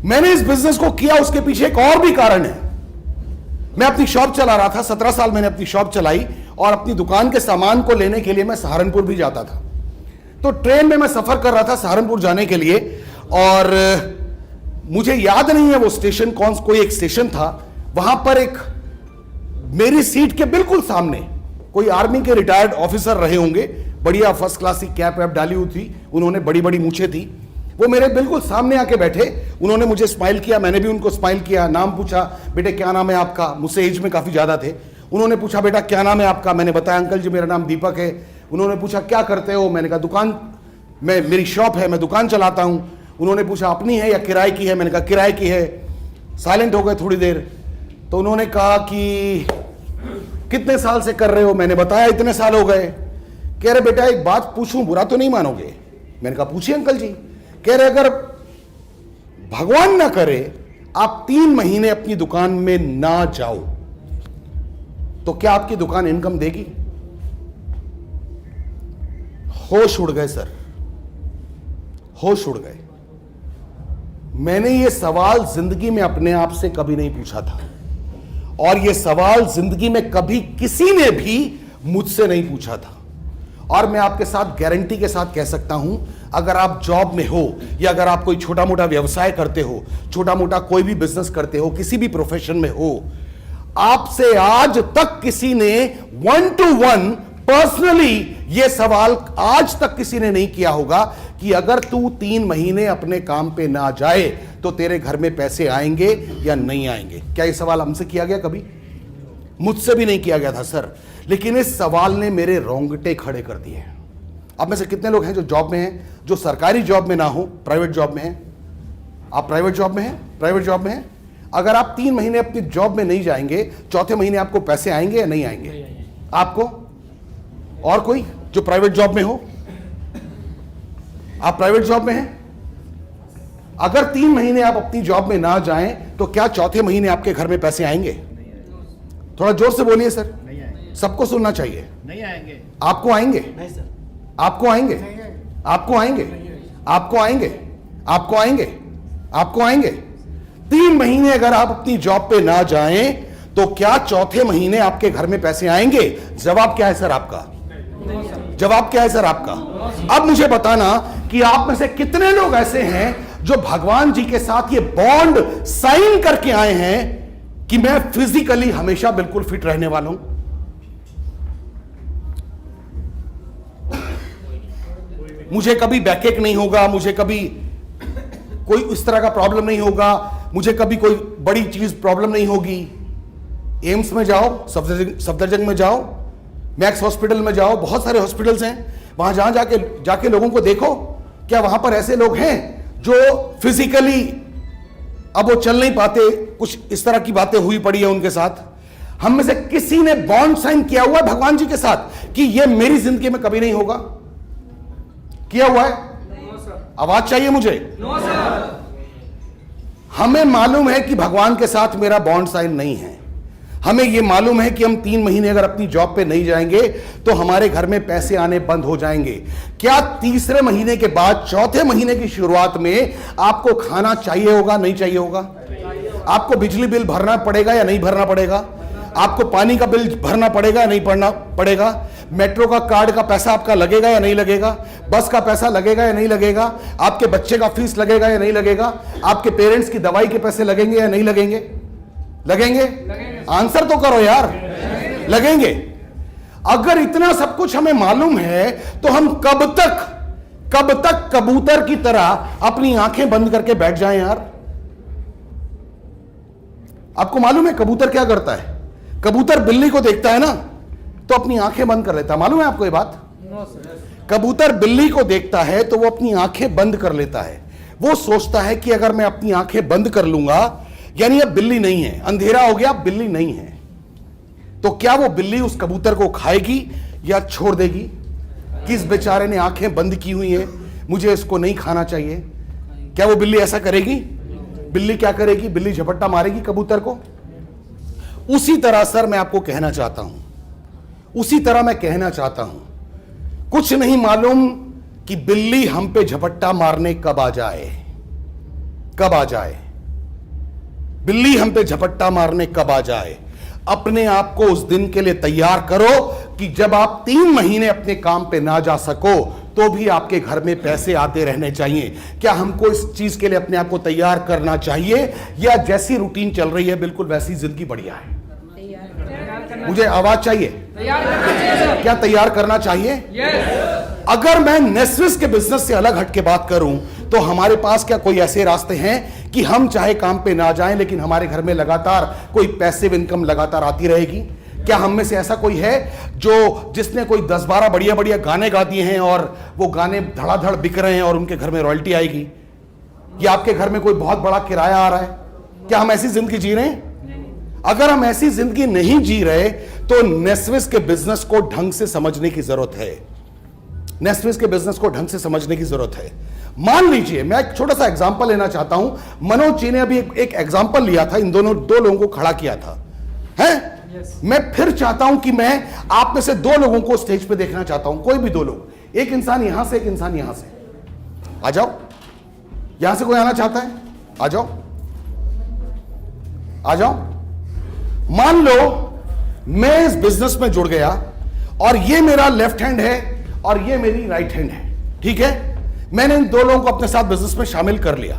मैंने इस बिजनेस को किया, उसके पीछे एक और भी कारण है। मैं अपनी शॉप चला रहा था, 17 साल मैंने अपनी शॉप चलाई, और अपनी दुकान के सामान को लेने के लिए मैं सहारनपुर भी जाता था। तो ट्रेन में मैं सफर कर रहा था सहारनपुर जाने के लिए, और मुझे याद नहीं है वो स्टेशन कोई एक स्टेशन था। वहां पर एक मेरी सीट के बिल्कुल सामने कोई आर्मी के रिटायर्ड ऑफिसर रहे होंगे, बढ़िया फर्स्ट क्लास की कैप वैप डाली हुई थी, उन्होंने बड़ी बड़ी मूछें थी, वो मेरे बिल्कुल सामने आके बैठे। उन्होंने मुझे स्माइल किया, मैंने भी उनको स्माइल किया। नाम पूछा, बेटे क्या नाम है आपका? मुझसे एज में काफी ज्यादा थे। उन्होंने पूछा, बेटा क्या नाम है आपका? मैंने बताया, अंकल जी मेरा नाम दीपक है। उन्होंने पूछा, क्या करते हो? मैंने कहा, दुकान, मेरी शॉप है, मैं दुकान चलाता हूं। उन्होंने पूछा, अपनी है या किराए की है? मैंने कहा, किराए की है। साइलेंट हो गए थोड़ी देर, तो उन्होंने कहा कि कितने साल से कर रहे हो? मैंने बताया, इतने साल हो गए। कह रहे, बेटा एक बात पूछूं, बुरा तो नहीं मानोगे? मैंने कहा, पूछिए अंकल जी। कह रहे, अगर भगवान ना करे आप 3 महीने अपनी दुकान में ना जाओ तो क्या आपकी दुकान इनकम देगी? होश उड़ गए सर, होश उड़ गए। मैंने ये सवाल जिंदगी में अपने आप से कभी नहीं पूछा था, और ये सवाल जिंदगी में कभी किसी ने भी मुझसे नहीं पूछा था। और मैं आपके साथ गारंटी के साथ कह सकता हूं, अगर आप जॉब में हो या अगर आप कोई छोटा मोटा व्यवसाय करते हो, छोटा मोटा कोई भी बिजनेस करते हो, किसी भी प्रोफेशन में हो, आपसे आज तक किसी ने 1 to 1 पर्सनली ये सवाल आज तक किसी ने नहीं किया होगा कि अगर तू 3 महीने अपने काम पे ना जाए तो तेरे घर में पैसे आएंगे या नहीं आएंगे। क्या ये सवाल हमसे किया गया कभी? मुझसे भी नहीं किया गया था सर, लेकिन इस सवाल ने मेरे रोंगटे खड़े कर दिए। आप में से कितने लोग हैं जो जॉब में हैं, जो सरकारी जॉब में ना हो, प्राइवेट जॉब में हैं? आप प्राइवेट जॉब में हैं? प्राइवेट जॉब में हैं? अगर आप 3 महीने अपनी जॉब में नहीं जाएंगे, चौथे महीने आपको पैसे आएंगे या नहीं आएंगे? आपको? और कोई जो प्राइवेट जॉब में हो? आप प्राइवेट जॉब में हैं? अगर 3 महीने आप अपनी जॉब में ना जाएं तो क्या चौथे महीने आपके घर में पैसे आएंगे? थोड़ा जोर से बोलिए सर, सबको सुनना चाहिए। नहीं आएंगे। आपको आएंगे? नहीं सर। आपको आएंगे? आपको आएंगे? आपको आएंगे? आपको आएंगे? आपको आएंगे? 3 महीने अगर आप अपनी जॉब पे ना जाएं तो क्या चौथे महीने आपके घर में पैसे आएंगे? जवाब क्या है सर आपका? जवाब क्या है सर आपका? अब मुझे बताना कि आप में से कितने लोग ऐसे हैं जो भगवान जी के साथ ये बॉन्ड साइन करके आए हैं कि मैं फिजिकली हमेशा बिल्कुल फिट रहने वाला हूं। मुझे कभी बैकएक नहीं होगा, मुझे कभी कोई इस तरह का प्रॉब्लम नहीं होगा, मुझे कभी कोई बड़ी चीज प्रॉब्लम नहीं होगी। एम्स में जाओ, सफदरजंग में जाओ, मैक्स हॉस्पिटल में जाओ, बहुत सारे हॉस्पिटल्स हैं, वहां जाके लोगों को देखो, क्या वहां पर ऐसे लोग हैं जो फिजिकली अब वो चल नहीं पाते, कुछ इस तरह की बातें हुई पड़ी है उनके साथ? हम में से किसी ने बॉन्ड साइन किया हुआ है भगवान जी के साथ कि ये मेरी जिंदगी में कभी नहीं होगा? किया हुआ है? आवाज चाहिए मुझे। हमें मालूम है कि भगवान के साथ मेरा बॉन्ड साइन नहीं है। हमें यह मालूम है कि हम 3 महीने अगर अपनी जॉब पे नहीं जाएंगे तो हमारे घर में पैसे आने बंद हो जाएंगे। क्या तीसरे महीने के बाद चौथे महीने की शुरुआत में आपको खाना चाहिए होगा, नहीं चाहिए होगा? आपको बिजली बिल भरना पड़ेगा या नहीं भरना पड़ेगा? आपको पानी का बिल भरना पड़ेगा या नहीं भरना पड़ेगा? मेट्रो का कार्ड का पैसा आपका लगेगा या नहीं लगेगा? बस का पैसा लगेगा या नहीं लगेगा? आपके बच्चे का फीस लगेगा या नहीं लगेगा? आपके पेरेंट्स की दवाई के पैसे लगेंगे या नहीं लगेंगे? लगेंगे? आंसर तो करो यार। लगेंगे। अगर इतना सब कुछ हमें मालूम है तो हम कब तक कबूतर की तरह अपनी आंखें बंद करके बैठ जाएं यार? आपको मालूम है कबूतर क्या करता है? कबूतर बिल्ली को देखता है ना तो अपनी आंखें बंद कर लेता है। मालूम है आपको ये बात? कबूतर बिल्ली को देखता है तो वो अपनी आंखें बंद कर लेता है। वो सोचता है कि अगर मैं अपनी आंखें बंद कर लूंगा, यानी अब बिल्ली नहीं है, अंधेरा हो गया, बिल्ली नहीं है, तो क्या वो बिल्ली उस कबूतर को खाएगी या छोड़ देगी? किस बेचारे ने आंखें बंद की हुई हैं, मुझे इसको नहीं खाना चाहिए, क्या वो बिल्ली ऐसा करेगी? बिल्ली क्या करेगी? बिल्ली झपट्टा मारेगी कबूतर को। उसी तरह सर मैं आपको कहना चाहता हूं, उसी तरह मैं कहना चाहता हूं, कुछ नहीं मालूम कि बिल्ली हम पे झपट्टा मारने कब आ जाए, कब आ जाए। बिल्ली हम पे झपट्टा मारने कब आ जाए। अपने आप को उस दिन के लिए तैयार करो कि जब आप 3 महीने अपने काम पे ना जा सको तो भी आपके घर में पैसे आते रहने चाहिए। क्या हमको इस चीज के लिए अपने आप को तैयार करना चाहिए, या जैसी रूटीन चल रही है बिल्कुल वैसी जिंदगी बढ़िया है? मुझे आवाज चाहिए। क्या तैयार करना चाहिए? अगर मैं नेस्विस के बिजनेस से अलग हट के बात करूं तो हमारे पास क्या कोई ऐसे रास्ते हैं कि हम चाहे काम पे ना जाएं लेकिन हमारे घर में लगातार कोई पैसिव इनकम लगातार आती रहेगी? क्या हम में से ऐसा कोई है जिसने कोई 10-12 बढ़िया बढ़िया गाने गा दिए हैं और वो गाने धड़ाधड़ बिक रहे हैं और उनके घर में रॉयल्टी आएगी? या आपके घर में कोई बहुत बड़ा किराया आ रहा है? क्या हम ऐसी जिंदगी जी रहे हैं? अगर हम ऐसी जिंदगी नहीं जी रहे तो नेस्विस के बिजनेस को ढंग से समझने की जरूरत है। नेस्विस के बिजनेस को ढंग से समझने की जरूरत है। मान लीजिए, मैं एक छोटा सा एग्जांपल लेना चाहता हूं। मनोज जी ने अभी एक एग्जांपल लिया था, इन दो लोगों को खड़ा किया था, है? मैं फिर चाहता हूं कि मैं आप में से 2 लोगों को स्टेज पे देखना चाहता हूं, कोई भी 2 लोग, एक इंसान यहां से, एक इंसान यहां से। आ जाओ, यहां से कोई आना चाहता है? आ जाओ, आ जाओ। मान लो मैं इस बिजनेस में जुड़ गया और ये मेरा लेफ्ट हैंड है और ये मेरी राइट हैंड है, ठीक है? मैंने इन 2 लोगों को अपने साथ बिजनेस में शामिल कर लिया।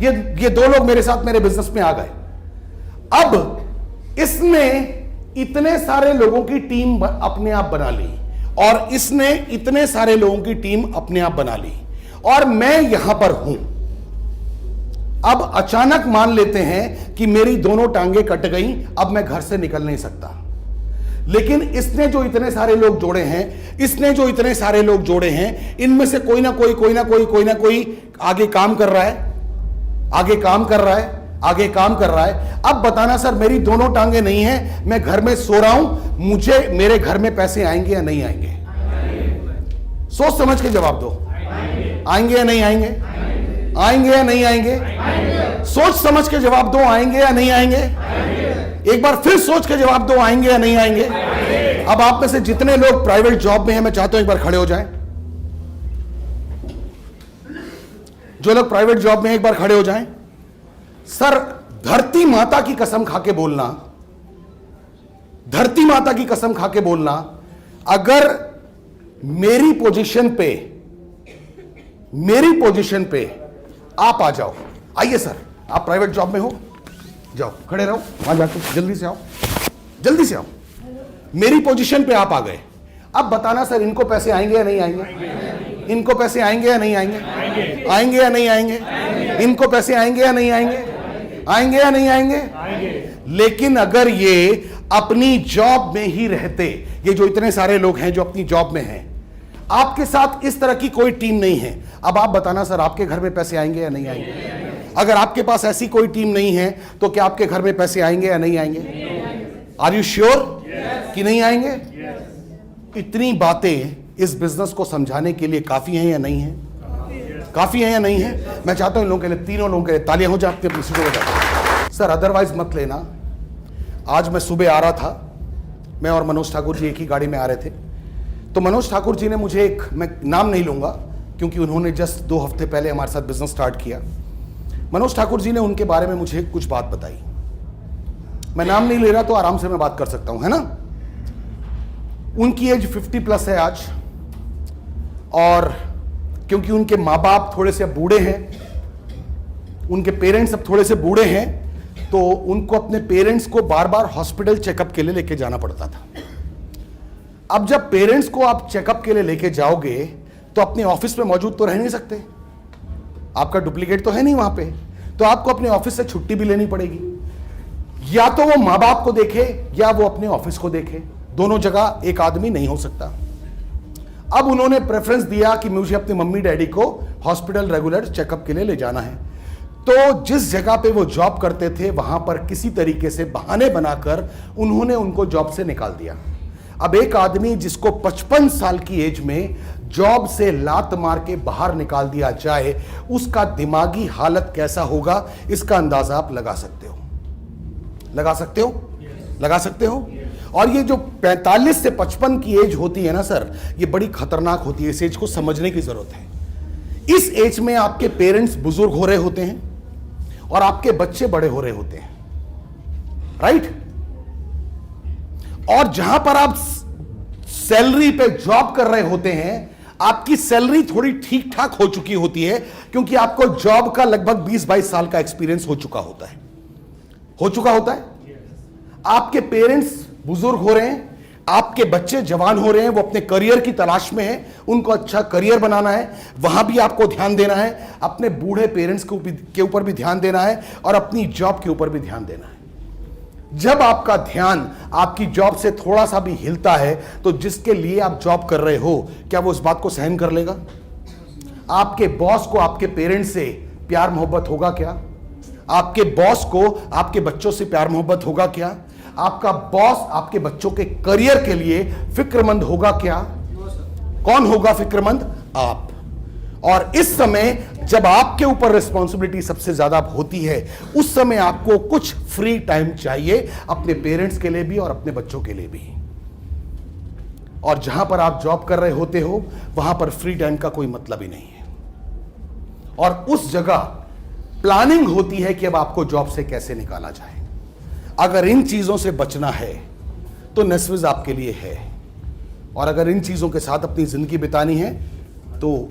ये 2 लोग मेरे साथ मेरे बिजनेस में आ गए। अब इसने इतने सारे लोगों की टीम अपने आप बना ली और इसने इतने सारे लोगों की टीम अपने आप बना ली और मैं यहां पर हूं। अब अचानक मान लेते हैं कि मेरी दोनों टांगे कट गई, अब मैं घर से निकल नहीं सकता। लेकिन इसने जो इतने सारे लोग जोड़े हैं, इनमें से कोई ना कोई आगे काम कर रहा है। अब बताना सर, मेरी दोनों टांगे नहीं हैं, मैं घर में सो रहा हूं, मुझे मेरे घर में पैसे आएंगे या नहीं आएंगे? सोच समझ के जवाब दो। आएंगे या नहीं आएंगे? आएंगे या नहीं आएंगे? सोच समझ के जवाब दो। आएंगे या नहीं आएंगे? एक बार फिर सोच के जवाब दो। आएंगे या नहीं आएंगे? अब आप में से जितने लोग प्राइवेट जॉब में हैं, मैं चाहता हूं एक बार खड़े हो जाएं। जो लोग प्राइवेट जॉब में हैं, एक बार खड़े हो जाएं। सर, धरती माता की कसम खा के बोलना, धरती माता की कसम खा के बोलना, अगर मेरी पोजीशन पे आप आ जाओ। आइए सर, आप प्राइवेट जॉब में हो, जाओ खड़े रहो वहां जाके, जल्दी से आओ। मेरी पोजीशन पे आप आ गए। अब बताना सर, इनको पैसे आएंगे या नहीं आएंगे? इनको पैसे आएंगे या नहीं आएंगे? आएंगे या नहीं आएंगे? इनको पैसे आएंगे या नहीं आएंगे? आएंगे या नहीं आएंगे? लेकिन अगर ये अपनी जॉब में ही रहते, ये जो इतने सारे लोग हैं जो अपनी जॉब में हैं, आपके साथ इस तरह की कोई टीम नहीं है, अब आप बताना सर, आपके घर में पैसे आएंगे या नहीं आएंगे? अगर आपके पास ऐसी कोई टीम नहीं है तो क्या आपके घर में पैसे आएंगे या नहीं आएंगे? आर यू श्योर कि नहीं आएंगे? इतनी बातें इस बिजनेस को समझाने के लिए काफी हैं या नहीं है? काफी है या नहीं है? मैं चाहता हूं इन लोगों के लिए, तीनों लोगों के लिए तालियां हो जाती है। सर अदरवाइज मत लेना। आज मैं सुबह आ रहा था, मैं और मनोज ठाकुर जी एक ही गाड़ी में आ रहे थे, तो मनोज ठाकुर जी ने मुझे एक, मैं नाम नहीं लूंगा क्योंकि उन्होंने जस्ट 2 हफ्ते पहले हमारे साथ बिजनेस स्टार्ट किया। मनोज ठाकुर जी ने उनके बारे में मुझे कुछ बात बताई। मैं नाम नहीं ले रहा तो आराम से मैं बात कर सकता हूं, है ना? उनकी एज 50+ है आज, और क्योंकि उनके माँ बाप थोड़े से अब बूढ़े हैं, उनके पेरेंट्स अब थोड़े से बूढ़े हैं, तो उनको अपने पेरेंट्स को बार बार हॉस्पिटल चेकअप के लिए लेके जाना पड़ता था। अब जब पेरेंट्स को आप चेकअप के लिए लेके जाओगे तो अपने ऑफिस में मौजूद तो रह नहीं सकते, आपका डुप्लीकेट तो है नहीं वहां पे, तो आपको अपने ऑफिस से छुट्टी भी लेनी पड़ेगी। या तो वो माँ बाप को देखे या वो अपने ऑफिस को देखे, दोनों जगह एक आदमी नहीं हो सकता। अब उन्होंने प्रेफरेंस दिया कि मुझे अपने मम्मी डैडी को हॉस्पिटल रेगुलर चेकअप के लिए ले जाना है। तो जिस जगह पे वो जॉब करते थे वहां पर किसी तरीके से बहाने बनाकर उन्होंने उनको जॉब से निकाल दिया। अब एक आदमी जिसको 55 साल की एज में जॉब से लात मार के बाहर निकाल दिया जाए, उसका दिमागी हालत कैसा होगा, इसका अंदाजा आप लगा सकते हो। लगा सकते हो? और ये जो 45 से 55 की एज होती है ना सर, ये बड़ी खतरनाक होती है। इस एज को समझने की जरूरत है। इस एज में आपके पेरेंट्स बुजुर्ग हो रहे होते हैं और आपके बच्चे बड़े हो रहे होते हैं, राइट? और जहां पर आप सैलरी पे जॉब कर रहे होते हैं, आपकी सैलरी थोड़ी ठीक ठाक हो चुकी होती है, क्योंकि आपको जॉब का लगभग 20-22 साल का एक्सपीरियंस हो चुका होता है, आपके पेरेंट्स बुजुर्ग हो रहे हैं, आपके बच्चे जवान हो रहे हैं, वो अपने करियर की तलाश में हैं, उनको अच्छा करियर बनाना है, वहां भी आपको ध्यान देना है, अपने बूढ़े पेरेंट्स के ऊपर भी ध्यान देना है, और अपनी जॉब के ऊपर भी ध्यान देना है। जब आपका ध्यान आपकी जॉब से थोड़ा सा भी हिलता है, तो जिसके लिए आप जॉब कर रहे हो, क्या वो इस बात को सहन कर लेगा? आपके बॉस को आपके पेरेंट्स से प्यार मोहब्बत होगा क्या? आपके बॉस को आपके बच्चों से प्यार मोहब्बत होगा क्या? आपका बॉस आपके बच्चों के करियर के लिए फिक्रमंद होगा क्या? कौन होगा फिक्रमंद? आप। और इस समय जब आपके ऊपर रिस्पॉन्सिबिलिटी सबसे ज्यादा होती है, उस समय आपको कुछ फ्री टाइम चाहिए, अपने पेरेंट्स के लिए भी और अपने बच्चों के लिए भी। और जहां पर आप जॉब कर रहे होते हो, वहां पर फ्री टाइम का कोई मतलब ही नहीं है। और उस जगह प्लानिंग होती है कि अब आपको जॉब से कैसे निकाला जाए। अगर इन चीजों से बचना है तो नस्विज आपके लिए है, और अगर इन चीजों के साथ अपनी जिंदगी बितानी है तो